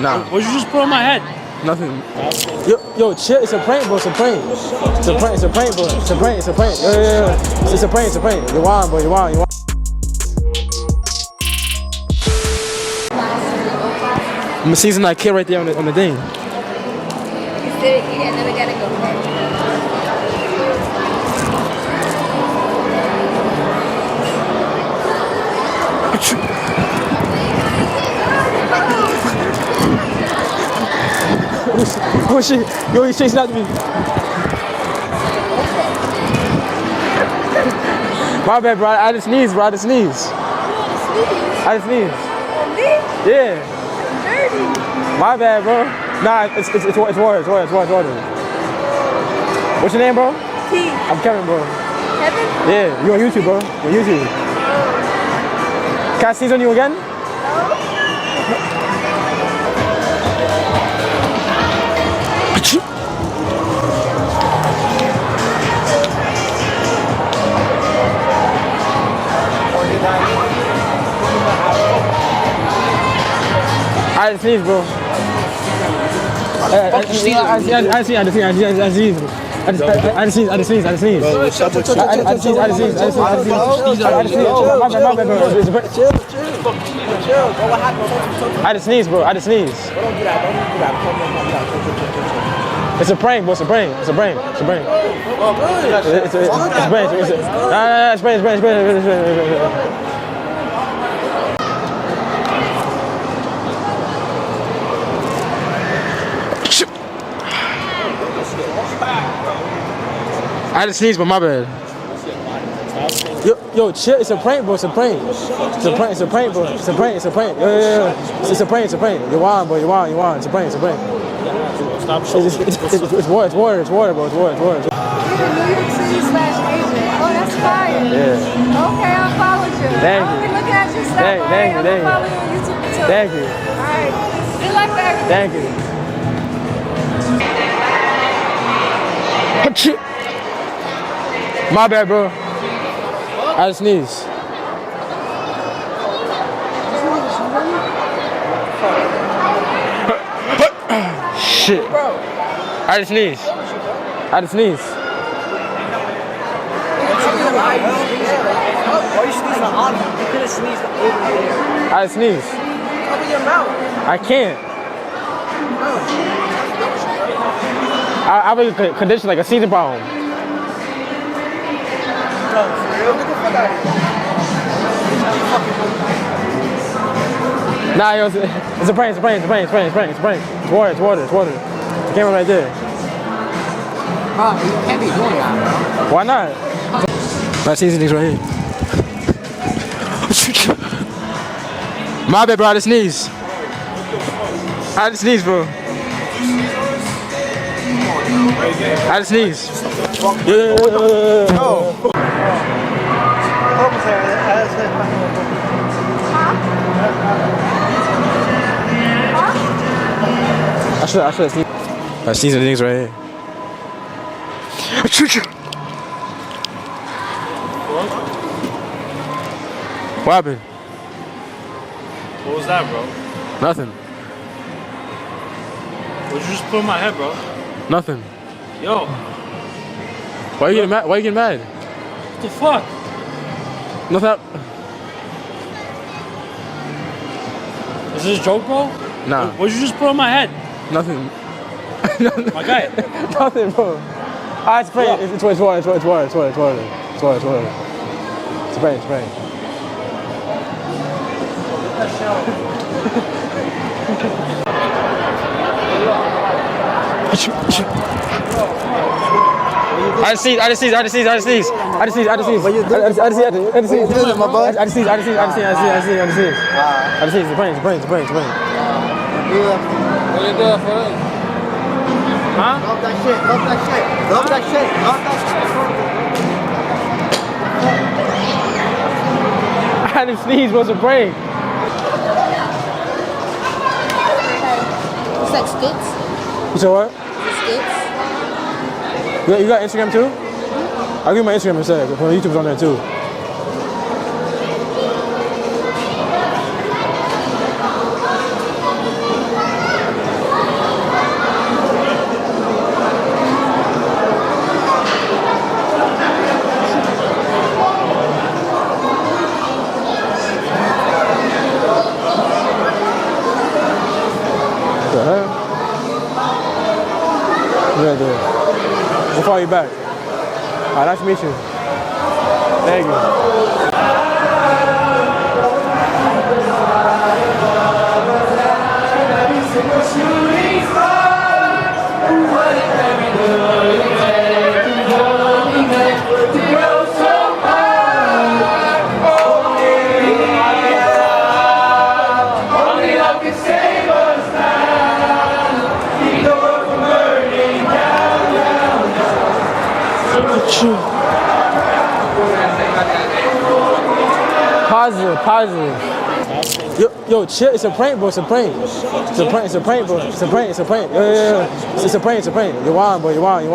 Nah. What'd you just put on my head? Nothing. Yo, chill. It's a prank, bro. It's a prank. It's a prank. It's a prank, bro. It's a prank. It's a prank. Yo. It's a prank. It's a prank. You want, bro. You want. I'm seeing that kid right there on the thing. You sit it here and then we gotta go first. Oh shit. Yo, he's chasing after me. My bad, bro. I had to sneeze, bro. I had to sneeze. I had to sneeze. Yeah. My bad, bro. Nah, it's water. What's your name, bro? T. I'm Kevin, bro. Kevin? Yeah, you on YouTube, bro. You on YouTube. Can I sneeze on you again? I had to sneeze, bro. I had to sneeze, bro. It's a prank, bro. It's a prank. It's a prank. It's a prank. It's a prank. It's prank. I had to sneeze, but my bad. Yo, chill. It's a prank, bro. It's a prank. It's a prank. It's a prank, bro. It's a prank. It's a prank. Yo. It's a prank. It's a prank. You want, bro. You want. It's a prank. It's a prank. Stop. It's water, bro. It's water. New York City/Asian. Oh, that's fire. Yeah. Okay, I'll follow you. Thank you. I'll be looking at your stuff. Thank you. I'm gonna follow you on YouTube too. Thank you. Alright. Good luck for everything. Thank you. My bad, bro. I had to sneeze. Shit. I had to sneeze. Why are you sneezing on me? You could have sneezed over there. I had to sneeze. Cover your mouth. I can't. I have a condition like a seizure problem. Nah, yo, it's a prank. It's water. The camera right there. Bro, you can't be doing that, bro. Why not? My seasonings right here. My bad, bro. I had to sneeze, bro. I had to sneeze. I should have sneezed. I sneezed the things right here. What happened? What was that, bro? Nothing. What'd you just put on my head, bro? Nothing. Yo. Why are you getting mad? What the fuck? Nothing. Is this a joke, bro? Nah. What'd you just put on my head? Nothing. My guy. Nothing, bro. Ah, it's water. It's water. It's a prank. I just sneeze. It's a prank. What you doing for us? Huh? Love that shit. I had to sneeze, bro. It's a prank. like Stutz. You said what? Stutz. You got Instagram too? I'll give you my Instagram instead. My YouTube's on there too. What the hell? What did I do? We'll call you back. All right, nice to meet you. Thank you. Positive. Yo, chill. It's a prank, bro. It's a prank. It's a prank, bro. It's a prank. Yeah. It's a prank. You're wild, bro. You're wild.